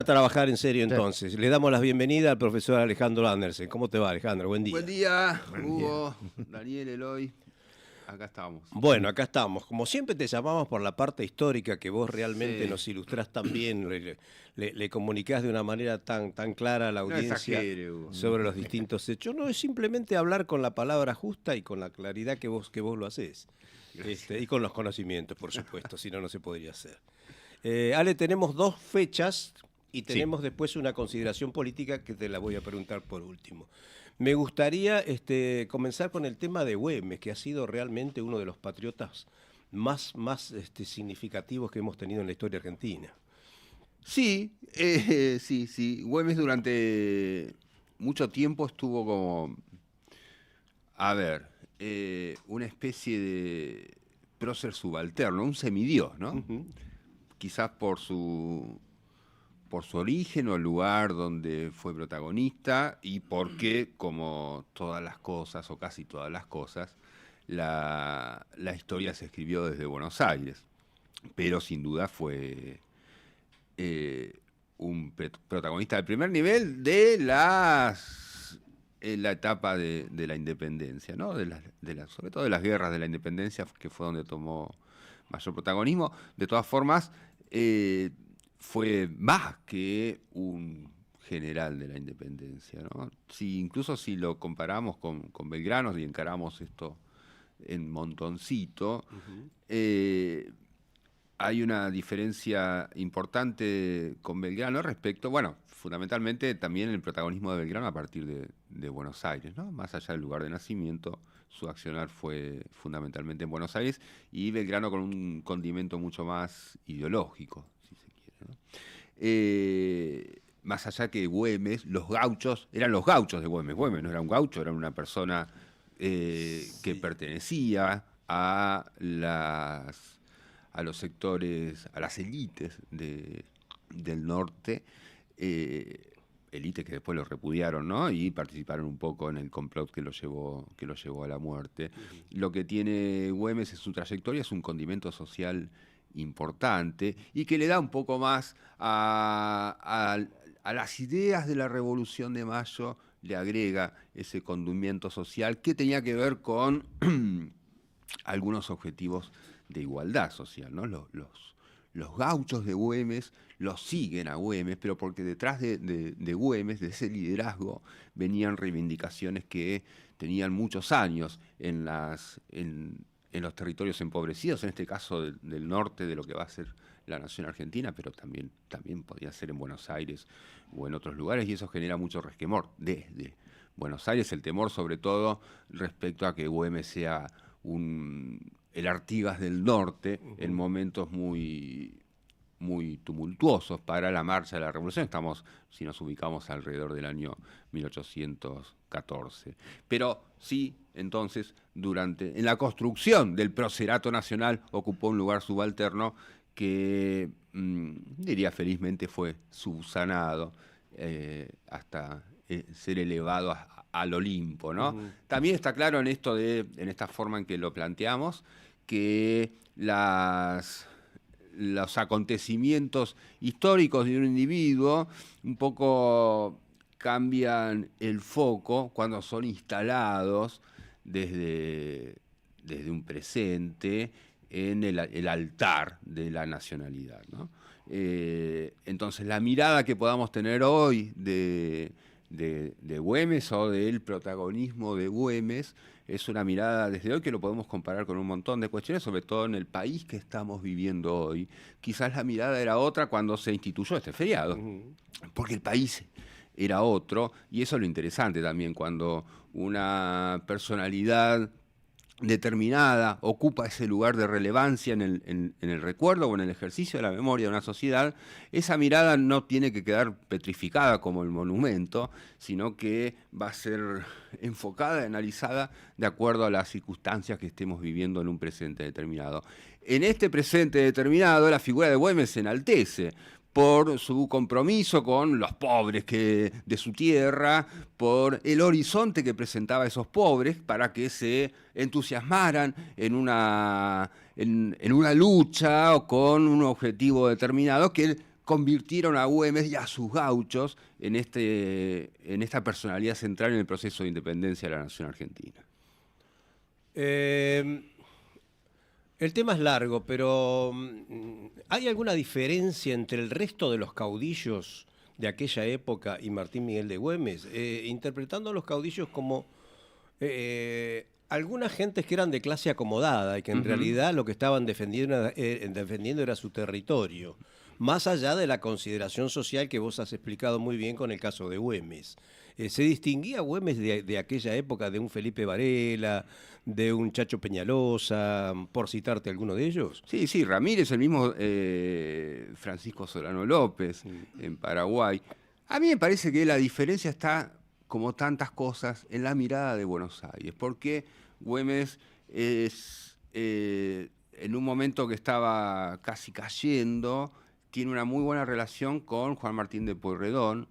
A trabajar en serio entonces. Le damos la bienvenida al profesor Alejandro Andersen. ¿Cómo te va, Alejandro? Buen día. Buen día, Hugo, Daniel, Eloy. Acá estamos. Bueno, acá estamos. Como siempre te llamamos por la parte histórica que vos realmente Sí. nos ilustrás tan bien, le comunicás de una manera tan clara a la No audiencia exagere, Hugo. sobre los distintos hechos. No, es simplemente hablar con la palabra justa y con la claridad que vos lo hacés. Y con los conocimientos, por supuesto, si no, no se podría hacer. Ale, tenemos dos fechas y tenemos después una consideración política que te la voy a preguntar por último. Me gustaría comenzar con el tema de Güemes, que ha sido realmente uno de los patriotas más significativos que hemos tenido en la historia argentina. Sí, sí. Güemes durante mucho tiempo estuvo como, una especie de prócer subalterno, un semidios, ¿no? Quizás por su origen o el lugar donde fue protagonista y porque, como todas las cosas, o casi todas las cosas, la historia se escribió desde Buenos Aires. Pero sin duda fue un protagonista de primer nivel de en la etapa de la independencia, ¿no? Sobre todo de las guerras de la independencia, que fue donde tomó mayor protagonismo. De todas formas, fue más que un general de la independencia, ¿no? Incluso si lo comparamos con Belgrano y encaramos esto en montoncito, hay una diferencia importante con Belgrano respecto, bueno, fundamentalmente también el protagonismo de Belgrano a partir de Buenos Aires, ¿no? Más allá del lugar de nacimiento, su accionar fue fundamentalmente en Buenos Aires y Belgrano con un condimento mucho más ideológico, si se quiere, ¿no? Más allá que Güemes, los gauchos, eran los gauchos de Güemes. Güemes no era un gaucho, era una persona que pertenecía a los sectores, a las élites del norte, élites que después los repudiaron, ¿no? Y participaron un poco en el complot que lo llevó a la muerte. Lo que tiene Güemes en su trayectoria es un condimento social importante y que le da un poco más a las ideas de la Revolución de Mayo, le agrega ese condimento social que tenía que ver con algunos objetivos de igualdad social, ¿no? Los gauchos de Güemes los siguen a Güemes, pero porque detrás de Güemes, de ese liderazgo, venían reivindicaciones que tenían muchos años en los territorios empobrecidos, en este caso del norte de lo que va a ser la nación argentina, pero también podría ser en Buenos Aires o en otros lugares, y eso genera mucho resquemor desde Buenos Aires, el temor sobre todo respecto a que Güemes sea el Artigas del norte en momentos muy tumultuosos para la marcha de la Revolución. Estamos, si nos ubicamos, alrededor del año 1814. Pero sí, entonces, en la construcción del procerato nacional ocupó un lugar subalterno que, diría felizmente, fue subsanado hasta ser elevado al Olimpo, ¿no? También está claro en esta forma en que lo planteamos, que los acontecimientos históricos de un individuo un poco cambian el foco cuando son instalados desde un presente en el altar de la nacionalidad, ¿no? Entonces la mirada que podamos tener hoy de Güemes o del protagonismo de Güemes es una mirada desde hoy que lo podemos comparar con un montón de cuestiones, sobre todo en el país que estamos viviendo hoy. Quizás la mirada era otra cuando se instituyó este feriado, porque el país era otro, y eso es lo interesante también, cuando una personalidad determinada ocupa ese lugar de relevancia en el recuerdo o en el ejercicio de la memoria de una sociedad, esa mirada no tiene que quedar petrificada como el monumento, sino que va a ser enfocada y analizada de acuerdo a las circunstancias que estemos viviendo en un presente determinado. En este presente determinado, la figura de Güemes se enaltece por su compromiso con los pobres de su tierra, por el horizonte que presentaba a esos pobres para que se entusiasmaran en una lucha o con un objetivo determinado que convirtieron a Güemes y a sus gauchos en esta personalidad central en el proceso de independencia de la nación argentina. El tema es largo, pero ¿hay alguna diferencia entre el resto de los caudillos de aquella época y Martín Miguel de Güemes? Interpretando a los caudillos como algunas gentes que eran de clase acomodada y que en realidad lo que estaban defendiendo era su territorio, más allá de la consideración social que vos has explicado muy bien con el caso de Güemes. ¿Se distinguía Güemes de aquella época de un Felipe Varela, de un Chacho Peñalosa, por citarte alguno de ellos? Sí, Ramírez, el mismo Francisco Solano López en Paraguay. A mí me parece que la diferencia está, como tantas cosas, en la mirada de Buenos Aires, porque Güemes es, en un momento que estaba casi cayendo, tiene una muy buena relación con Juan Martín de Pueyrredón,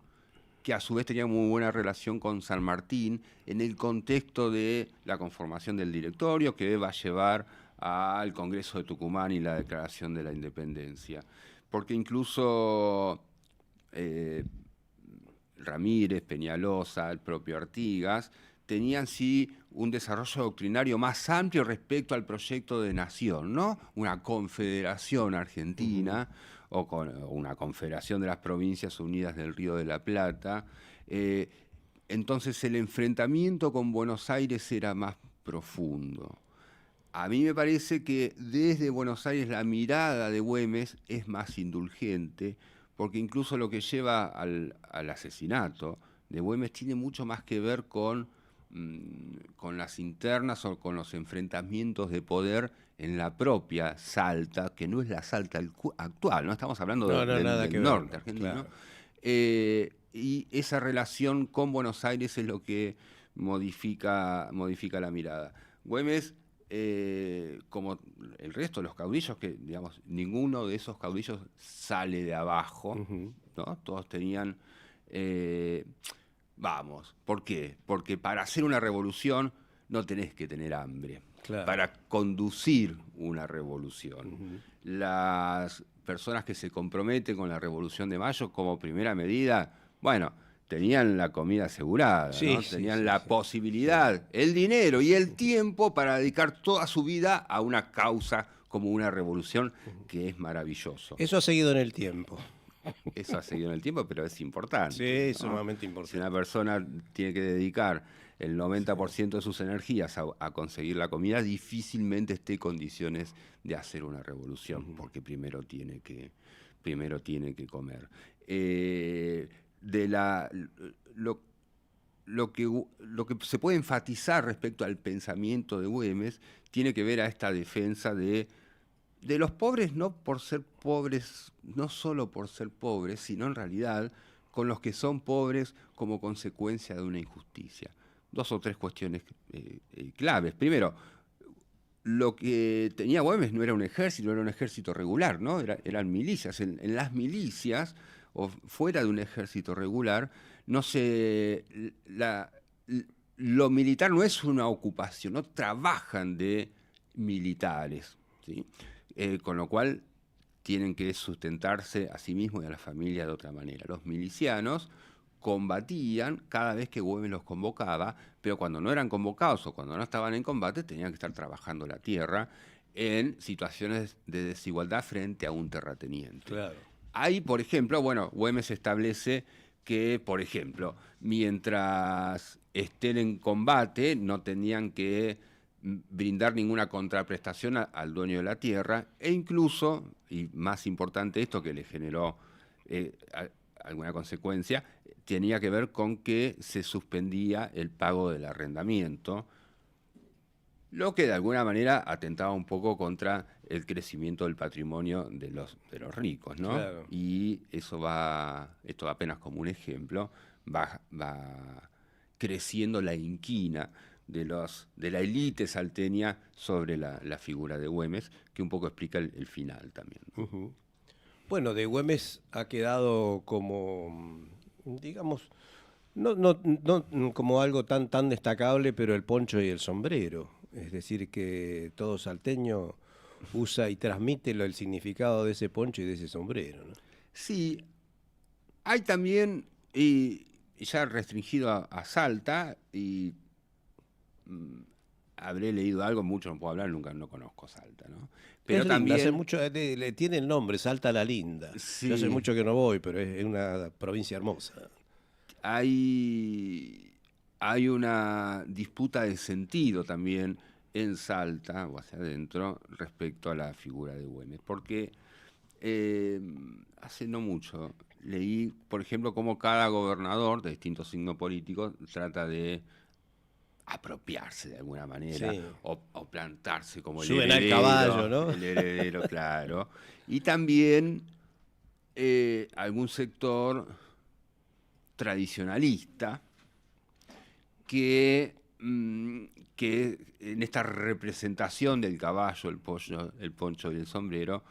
que a su vez tenía muy buena relación con San Martín, en el contexto de la conformación del directorio que va a llevar al Congreso de Tucumán y la Declaración de la Independencia. Porque incluso Ramírez, Peñalosa, el propio Artigas, tenían sí un desarrollo doctrinario más amplio respecto al proyecto de nación, ¿no? Una confederación argentina, o una confederación de las provincias unidas del Río de la Plata. Entonces el enfrentamiento con Buenos Aires era más profundo. A mí me parece que desde Buenos Aires la mirada de Güemes es más indulgente, porque incluso lo que lleva al asesinato de Güemes tiene mucho más que ver con las internas o con los enfrentamientos de poder en la propia Salta, que no es la Salta actual, ¿no? Estamos hablando del norte argentino. Claro. Y esa relación con Buenos Aires es lo que modifica la mirada. Güemes, como el resto de los caudillos, que digamos, ninguno de esos caudillos sale de abajo, ¿no? Todos tenían... ¿por qué? Porque para hacer una revolución no tenés que tener hambre. Claro. Para conducir una revolución. Las personas que se comprometen con la Revolución de Mayo como primera medida, bueno, tenían la comida asegurada, sí, ¿no? Tenían la posibilidad, el dinero y el tiempo para dedicar toda su vida a una causa como una revolución, que es maravilloso. Eso ha seguido en el tiempo. Eso ha seguido en el tiempo, pero es importante. Sí, ¿no? Sumamente importante. Si una persona tiene que dedicar el 90% de sus energías a conseguir la comida, difícilmente esté en condiciones de hacer una revolución, porque primero tiene que comer. Lo que se puede enfatizar respecto al pensamiento de Güemes tiene que ver a esta defensa de los pobres, no por ser pobres, no solo por ser pobres, sino en realidad con los que son pobres como consecuencia de una injusticia. 2 o 3 cuestiones claves. Primero, lo que tenía Güemes no era un ejército regular, ¿no? Eran milicias. En las milicias, o fuera de un ejército regular, lo militar no es una ocupación, no trabajan de militares, ¿sí? Con lo cual tienen que sustentarse a sí mismos y a la familia de otra manera. Los milicianos combatían cada vez que Güemes los convocaba, pero cuando no eran convocados o cuando no estaban en combate tenían que estar trabajando la tierra en situaciones de desigualdad frente a un terrateniente. Claro. Ahí, por ejemplo, Güemes establece que, por ejemplo, mientras estén en combate no tenían que brindar ninguna contraprestación al dueño de la tierra, e incluso, y más importante esto que le generó alguna consecuencia, tenía que ver con que se suspendía el pago del arrendamiento, lo que de alguna manera atentaba un poco contra el crecimiento del patrimonio de los ricos, ¿no? Claro. Y esto apenas como un ejemplo, va creciendo la inquina de la élite salteña sobre la figura de Güemes, que un poco explica el final también. Bueno, de Güemes ha quedado como, digamos, no como algo tan destacable, pero el poncho y el sombrero. Es decir, que todo salteño usa y transmite el significado de ese poncho y de ese sombrero, ¿no? Sí, hay también, y ya restringido a Salta, y habré leído algo, mucho no puedo hablar, nunca no conozco Salta, ¿no? Pero Es linda, hace también, mucho, le tiene el nombre, Salta la Linda. Yo hace sí, mucho que no voy, pero es una provincia hermosa. hay una disputa de sentido también en Salta, o hacia adentro, respecto a la figura de Güemes. Porque hace no mucho leí, por ejemplo, cómo cada gobernador de distintos signos políticos trata de apropiarse de alguna manera Sí. o plantarse como Suben al caballo, ¿no? el heredero, claro. Y también algún sector tradicionalista que, que en esta representación del caballo, el pollo, el poncho y el sombrero,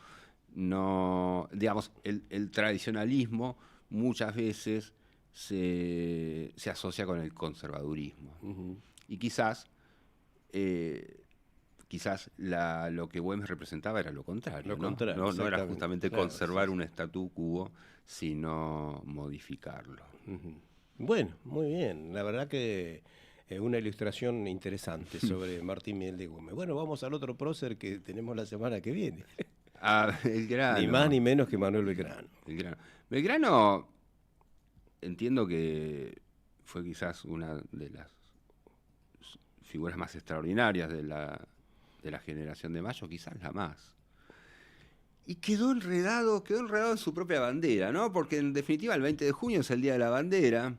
no, digamos, el tradicionalismo muchas veces se asocia con el conservadurismo. Ujú. Y eh, quizás lo que Güemes representaba era lo contrario, Lo ¿no? contrario, No era exactamente. justamente Claro, sí, conservar sí. un statu quo, sino modificarlo. Ujú. Bueno, muy bien. La verdad que una ilustración interesante sobre Martín Miguel de Güemes. Bueno, vamos al otro prócer que tenemos la semana que viene. Ah, Ni más Belgrano. ni menos que Manuel Belgrano. Belgrano. Belgrano, entiendo que fue quizás una de las figuras más extraordinarias de la generación de Mayo, quizás la más. Y quedó enredado en su propia bandera, ¿no? Porque en definitiva el 20 de junio es el Día de la Bandera.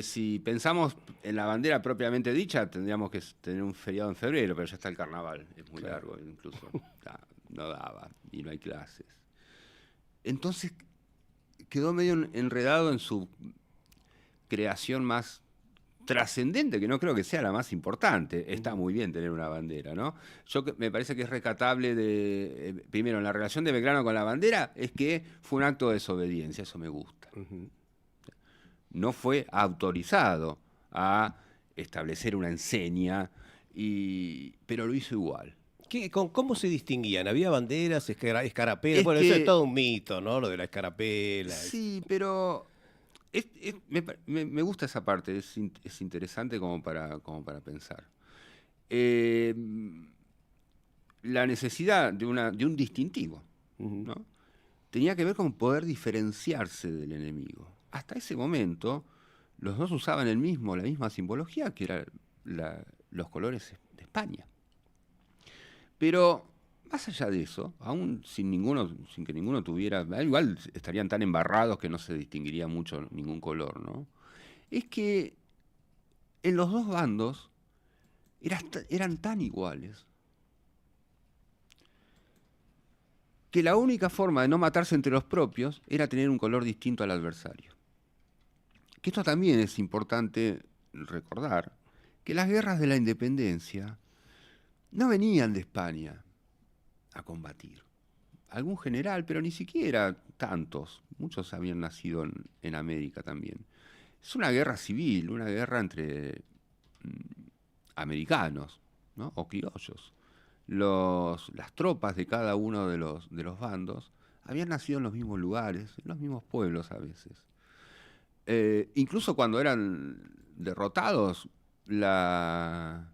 Si pensamos en la bandera propiamente dicha, tendríamos que tener un feriado en febrero, pero ya está el carnaval, es muy Claro. largo, incluso no daba y no hay clases. Entonces quedó medio enredado en su creación más trascendente, que no creo que sea la más importante. Está muy bien tener una bandera, ¿no? Me parece que es rescatable primero, en la relación de Belgrano con la bandera, es que fue un acto de desobediencia, eso me gusta. Ujú. No fue autorizado a establecer una enseña, pero lo hizo igual. ¿Cómo se distinguían? ¿Había banderas, escarapelas? Es Bueno, eso es que todo un mito, ¿no? Lo de la escarapela. sí, pero me gusta esa parte, es interesante como para pensar. Eh, la necesidad de un distintivo, Ujú. ¿no? Tenía que ver con poder diferenciarse del enemigo. Hasta ese momento, los dos usaban la misma simbología, que era los colores de España. Pero más allá de eso, aún sin que ninguno tuviera, igual estarían tan embarrados que no se distinguiría mucho ningún color, ¿no? Es que en los dos bandos eran tan iguales que la única forma de no matarse entre los propios era tener un color distinto al adversario. Que esto también es importante recordar, que las guerras de la independencia no venían de España a combatir. Algún general, pero ni siquiera tantos. Muchos habían nacido en América también. Es una guerra civil, una guerra entre americanos, ¿no? O criollos. Las tropas de cada uno de los bandos habían nacido en los mismos lugares, en los mismos pueblos a veces. Incluso cuando eran derrotados, la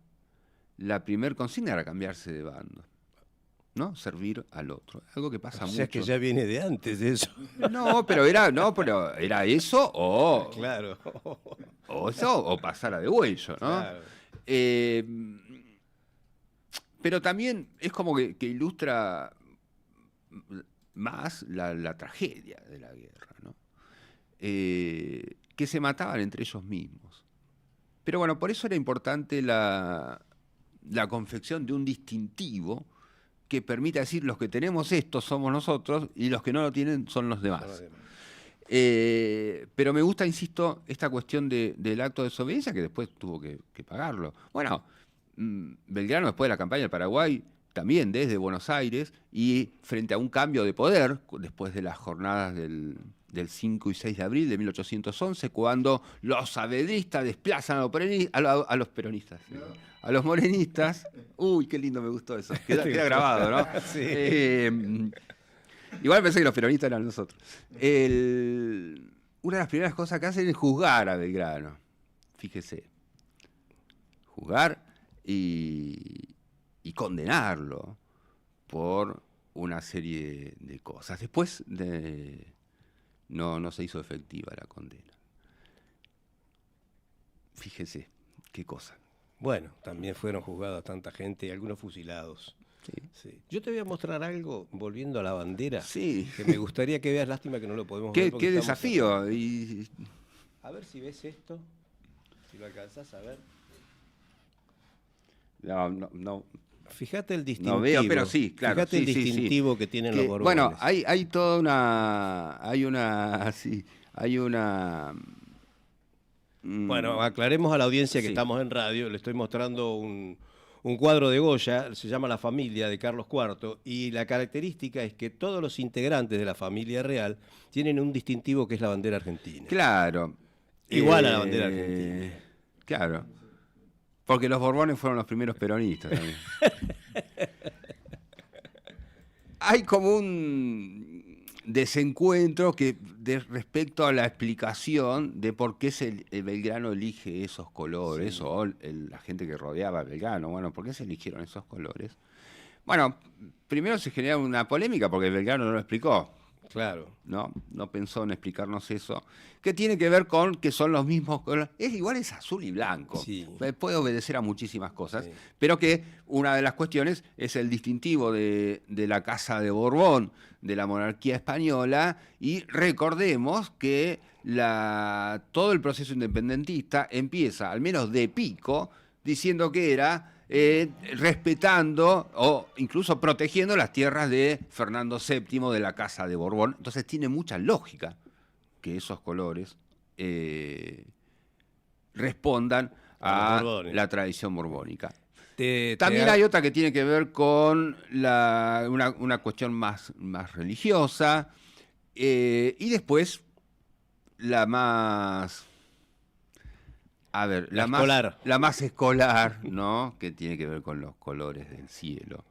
primer consigna era cambiarse de bando, ¿no? Servir al otro. Algo que pasa O sea que mucho. ya viene de antes de eso. Pero era eso Claro. o pasar a degüello, ¿no? Claro. Eh, pero también es como que ilustra más la tragedia de la guerra, ¿no? Que se mataban entre ellos mismos. Pero bueno, por eso era importante la confección de un distintivo que permita decir los que tenemos esto somos nosotros y los que no lo tienen son los demás. Son los demás. Pero me gusta, insisto, esta cuestión del acto de desobediencia que después tuvo que pagarlo. Bueno, Belgrano después de la campaña del Paraguay, también desde Buenos Aires, y frente a un cambio de poder, después de las jornadas del 5 y 6 de abril de 1811, cuando los saavedristas desplazan a los peronistas, a los morenistas. Uy, qué lindo me gustó eso. Queda grabado, ¿no? Sí. Igual pensé que los peronistas eran nosotros. Una de las primeras cosas que hacen es juzgar a Belgrano. Fíjese. Juzgar y condenarlo por una serie de cosas. Después no se hizo efectiva la condena. Fíjese qué cosa. Bueno, también fueron juzgados tanta gente y algunos fusilados. Sí. Sí. Yo te voy a mostrar algo, volviendo a la bandera, Sí. que me gustaría que veas. Lástima que no lo podemos ver. Qué desafío. Y... A ver si ves esto, si lo alcanzás a ver. No. Fíjate el distintivo. No veo, pero sí, claro. Fíjate el distintivo que tienen los Borbones. Bueno, hay toda una... Hay una... Bueno, aclaremos a la audiencia que estamos en radio. Le estoy mostrando un cuadro de Goya, se llama La Familia, de Carlos IV, y la característica es que todos los integrantes de la familia real tienen un distintivo que es la bandera argentina. Claro. Igual a la bandera argentina. Claro. Porque los Borbones fueron los primeros peronistas también. Hay como un desencuentro respecto a la explicación de por qué Belgrano elige esos colores, sí. O la gente que rodeaba a Belgrano. Bueno, ¿por qué se eligieron esos colores? Bueno, primero se genera una polémica porque Belgrano no lo explicó. Claro. No pensó en explicarnos eso. ¿Qué tiene que ver con que son los mismos colores? Es azul y blanco. Sí. Puede obedecer a muchísimas cosas, sí. Pero que una de las cuestiones es el distintivo de la Casa de Borbón, de la monarquía española, y recordemos que todo el proceso independentista empieza, al menos de pico, diciendo que era respetando o incluso protegiendo las tierras de Fernando VII de la Casa de Borbón. Entonces tiene mucha lógica que esos colores respondan a la tradición borbónica. También hay otra que tiene que ver con una cuestión más religiosa, y después la más... A ver, la más escolar, ¿no? Que tiene que ver con los colores del cielo.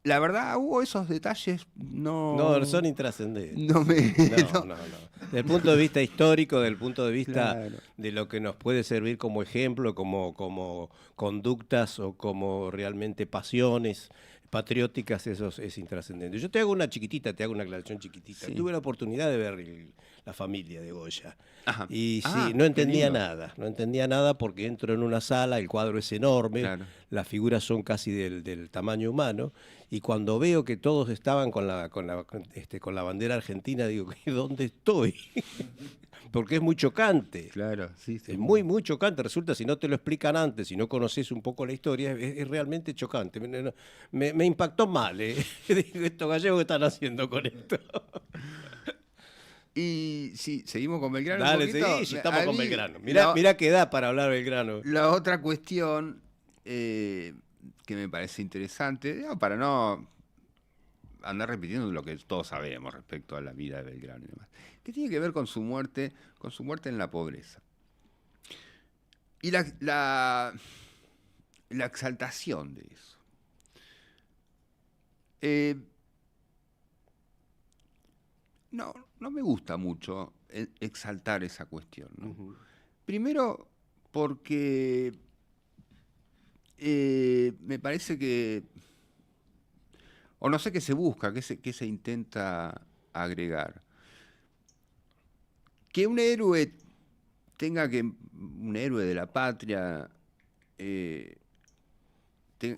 La verdad, hubo esos detalles, no son intrascendentes. No. Desde el punto de vista histórico, desde el punto de vista Claro. de lo que nos puede servir como ejemplo, como conductas o como realmente pasiones patrióticas, eso es intrascendente. Yo te hago una aclaración chiquitita. Sí. Tuve la oportunidad de ver La Familia de Goya. Ajá. Y sí, no entendía lindo. nada porque entro en una sala, el cuadro es enorme, Claro. las figuras son casi del tamaño humano, y cuando veo que todos estaban con la bandera argentina, digo, ¿dónde estoy? Porque es muy chocante. Claro, sí. Es muy chocante. Resulta, si no te lo explican antes, si no conoces un poco la historia, es realmente chocante. Me impactó mal. Digo, estos gallegos, ¿qué están haciendo con esto? Y sí, seguimos con Belgrano. Dale, un poquito. sí, estamos con Belgrano. Mirá qué da para hablar Belgrano. La otra cuestión que me parece interesante, para no andar repitiendo lo que todos sabemos respecto a la vida de Belgrano y demás, que tiene que ver con su muerte en la pobreza. Y la exaltación de eso. No me gusta mucho exaltar esa cuestión, ¿no? Uh-huh. Primero porque me parece que, o no sé qué se busca, qué se intenta agregar. Que un héroe un héroe de la patria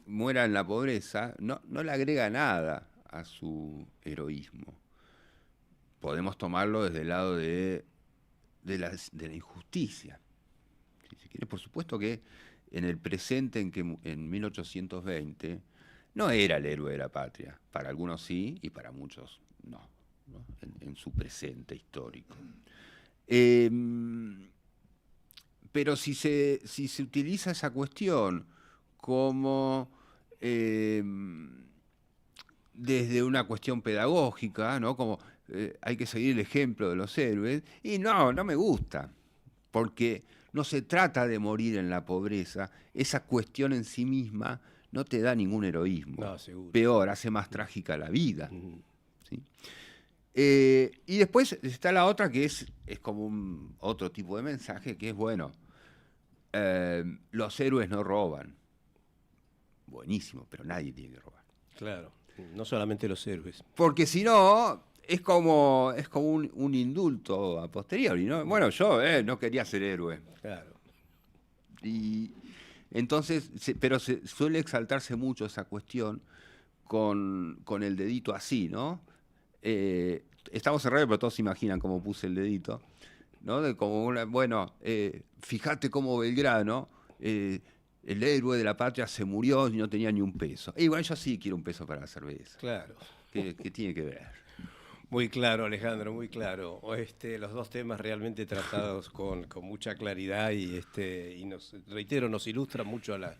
muera en la pobreza, no le agrega nada a su heroísmo. Podemos tomarlo desde el lado de la injusticia. Si se quiere, por supuesto que en el presente, en 1820, no era el héroe de la patria. Para algunos sí y para muchos no, en su presente histórico. Pero si se utiliza esa cuestión como desde una cuestión pedagógica, ¿no? Como hay que seguir el ejemplo de los héroes, y no me gusta, porque no se trata de morir en la pobreza, esa cuestión en sí misma no te da ningún heroísmo. No, seguro. Peor, hace más trágica la vida. Ujú. ¿Sí? Y después está la otra que es como otro tipo de mensaje, que es, bueno, los héroes no roban. Buenísimo, pero nadie tiene que robar. Claro, no solamente los héroes. Porque si no, es como un indulto a posteriori, ¿no? Bueno, yo no quería ser héroe. Claro. Y entonces, pero se suele exaltarse mucho esa cuestión con el dedito así, ¿no? Estamos en radio, pero todos se imaginan cómo puse el dedito, ¿no? Bueno, fíjate cómo Belgrano, el héroe de la patria, se murió y no tenía ni un peso. Y bueno, yo sí quiero un peso para la cerveza. Claro. ¿Qué tiene que ver? Muy claro, Alejandro, muy claro. Los dos temas realmente tratados con mucha claridad y reitero, nos ilustran mucho a la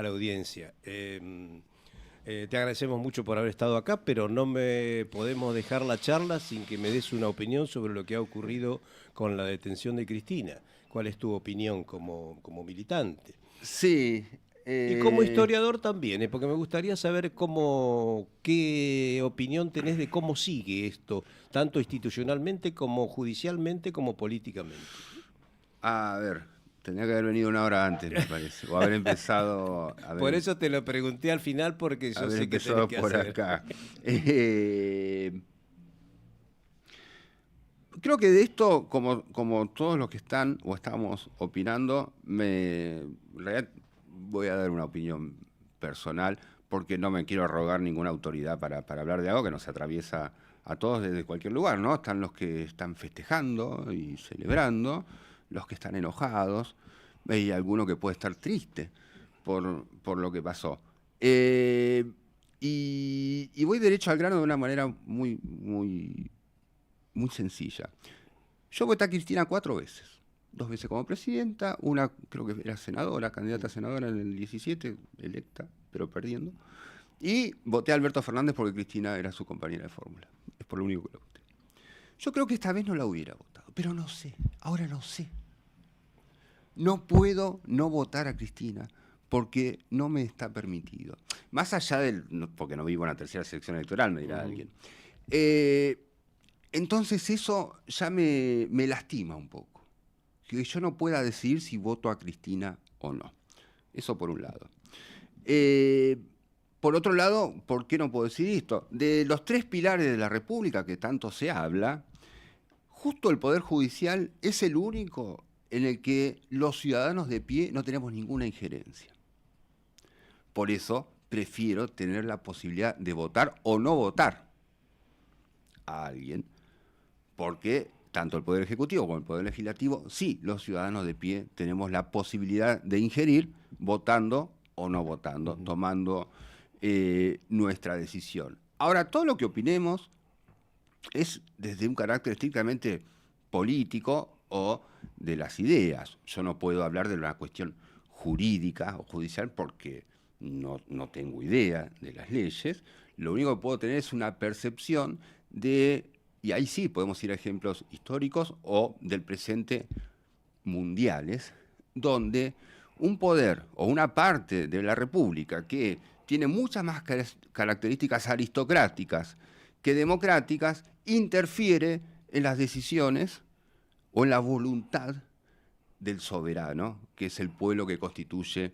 audiencia. Te agradecemos mucho por haber estado acá, pero no me podemos dejar la charla sin que me des una opinión sobre lo que ha ocurrido con la detención de Cristina. ¿Cuál es tu opinión como militante? Sí. Y como historiador también, porque me gustaría saber qué opinión tenés de cómo sigue esto, tanto institucionalmente como judicialmente como políticamente. A ver, tenía que haber venido una hora antes, me parece, o haber empezado... Por eso te lo pregunté al final, porque yo sé que tenés que por hacer. acá. Creo que de esto, como todos los que están o estamos opinando, en realidad voy a dar una opinión personal, porque no me quiero arrogar ninguna autoridad para hablar de algo que nos atraviesa a todos desde cualquier lugar, ¿no? Están los que están festejando y celebrando, los que están enojados, y alguno que puede estar triste por lo que pasó. Y voy derecho al grano de una manera muy, muy, muy sencilla. Yo voté a Cristina 4 veces. 2 veces como presidenta, una creo que era senadora, candidata a senadora en el 17, electa, pero perdiendo. Y voté a Alberto Fernández porque Cristina era su compañera de fórmula. Es por lo único que la voté. Yo creo que esta vez no la hubiera votado, pero no sé, ahora no sé. No puedo no votar a Cristina porque no me está permitido. Más allá porque no vivo en la tercera sección electoral, me dirá alguien. Entonces eso ya me lastima un poco. Que yo no pueda decidir si voto a Cristina o no. Eso por un lado. Por otro lado, ¿por qué no puedo decir esto? De los 3 pilares de la República que tanto se habla, justo el Poder Judicial es el único en el que los ciudadanos de pie no tenemos ninguna injerencia. Por eso prefiero tener la posibilidad de votar o no votar a alguien, porque tanto el Poder Ejecutivo como el Poder Legislativo, sí, los ciudadanos de pie tenemos la posibilidad de ingerir votando o no votando, tomando nuestra decisión. Ahora, todo lo que opinemos es desde un carácter estrictamente político o de las ideas. Yo no puedo hablar de una cuestión jurídica o judicial porque no tengo idea de las leyes. Lo único que puedo tener es una percepción y ahí sí podemos ir a ejemplos históricos o del presente mundiales, donde un poder o una parte de la República que tiene muchas más características aristocráticas que democráticas, interfiere en las decisiones o en la voluntad del soberano, que es el pueblo que constituye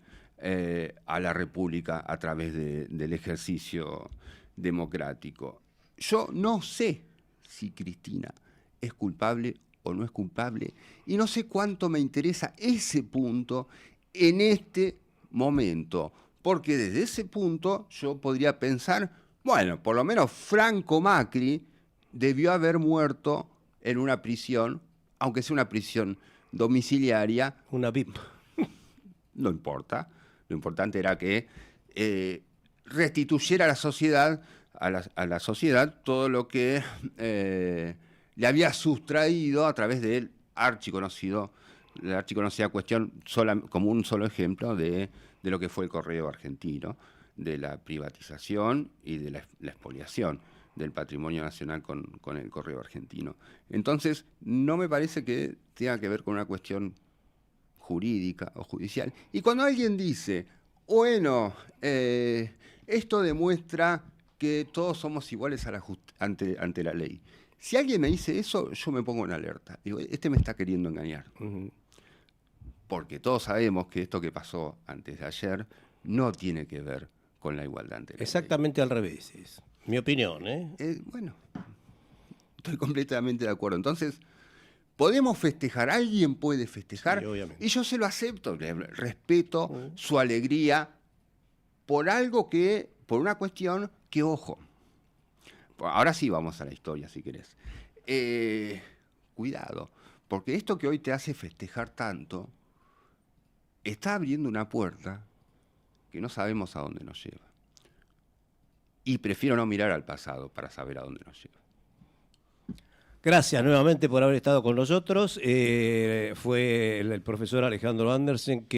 a la República a través del ejercicio democrático. Yo no sé si Cristina es culpable o no es culpable, y no sé cuánto me interesa ese punto en este momento, porque desde ese punto yo podría pensar, bueno, por lo menos Franco Macri debió haber muerto en una prisión, aunque sea una prisión domiciliaria. Una VIP. No importa, lo importante era que restituyera a la sociedad, a la sociedad todo lo que le había sustraído a través de la archiconocida cuestión, como un solo ejemplo de lo que fue el Correo Argentino, de la privatización y de la expoliación del patrimonio nacional con el Correo Argentino. Entonces, no me parece que tenga que ver con una cuestión jurídica o judicial. Y cuando alguien dice, Bueno, esto demuestra que todos somos iguales ante la ley. Si alguien me dice eso, yo me pongo en alerta. Digo, este me está queriendo engañar. Porque todos sabemos que esto que pasó antes de ayer no tiene que ver con la igualdad ante la ley. Exactamente al revés, es mi opinión, ¿eh? Bueno, estoy completamente de acuerdo. Entonces, podemos festejar, alguien puede festejar, Sí, obviamente. y yo se lo acepto, le respeto su alegría por una cuestión que, ojo, ahora sí vamos a la historia, si querés. Cuidado, porque esto que hoy te hace festejar tanto, está abriendo una puerta que no sabemos a dónde nos lleva. Y prefiero no mirar al pasado para saber a dónde nos lleva. Gracias nuevamente por haber estado con nosotros. Fue el profesor Alejandro Andersen, que